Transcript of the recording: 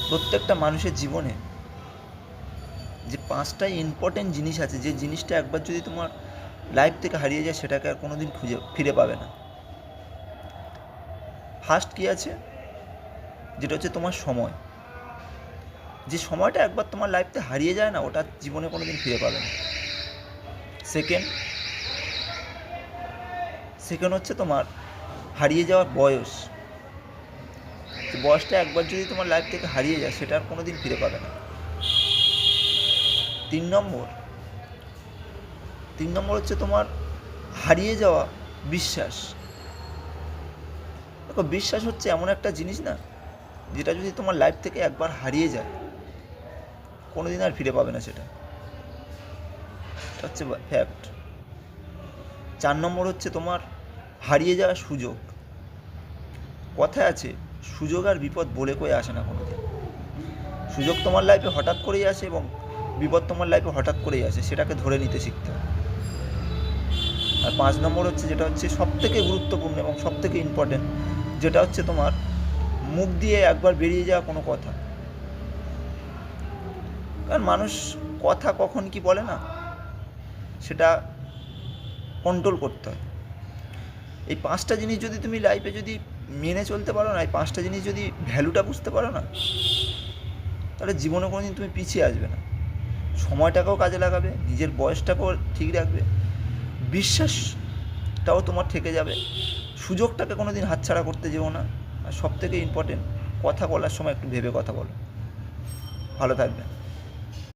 প্রত্যেকটা মানুষের জীবনে যে 5টা ইম্পর্টেন্ট জিনিস আছে, যে জিনিসটা একবার যদি তোমার লাইফ থেকে হারিয়ে যায় সেটাকে আর কোনো দিন ফিরে পাবে না। ফার্স্ট কী আছে, যেটা হচ্ছে তোমার সময়। যে সময়টা একবার তোমার লাইফতে হারিয়ে যায় না, ওটা জীবনে কোনো দিন ফিরে পাবে না। সেকেন্ড হচ্ছে তোমার হারিয়ে যাওয়ার বয়স। যে বয়সটা একবার যদি তোমার লাইফ থেকে হারিয়ে যায় সেটা আর কোনো দিন ফিরে পাবে না। 3 নম্বর হচ্ছে তোমার হারিয়ে যাওয়া বিশ্বাস। দেখো, বিশ্বাস হচ্ছে এমন একটা জিনিস না, যেটা যদি তোমার লাইফ থেকে একবার হারিয়ে যায় কোনো দিন আর ফিরে পাবে না সেটা। এটা হচ্ছে ফ্যাক্ট। 4 নম্বর হচ্ছে তোমার হারিয়ে যাওয়া সুযোগ। কথায় আছে, সুযোগ আর বিপদ বলে কয়ে আসে না কোনো দিন। সুযোগ তোমার লাইফে হঠাৎ করেই আসে এবং বিপদ তোমার লাইফে হঠাৎ করেই আসে, সেটাকে ধরে নিতে শিখতে হবে। আর 5 নম্বর হচ্ছে, যেটা হচ্ছে সবথেকে গুরুত্বপূর্ণ এবং সবথেকে ইম্পর্টেন্ট, যেটা হচ্ছে তোমার মুখ দিয়ে একবার বেরিয়ে যাওয়া কোনো কথা। কারণ মানুষ কথা কখন কি বলে না, সেটা কন্ট্রোল করতে হয়। এই 5টা জিনিস যদি তুমি লাইফে যদি মেনে চলতে পারো না, এই 5টা জিনিস যদি ভ্যালুটা বুঝতে পারো না, তাহলে জীবনে কোনো দিন তুমি পিছিয়ে আসবে না। সময়টাকেও কাজে লাগাবে, নিজের বয়সটাকেও ঠিক রাখবে, বিশ্বাসটাও তোমার থেকে যাবে, সুযোগটাকে কোনো দিন হাতছাড়া করতে যেও না। আর সবথেকে ইম্পর্টেন্ট, কথা বলার সময় একটু ভেবে কথা বলো। ভালো থাকবে।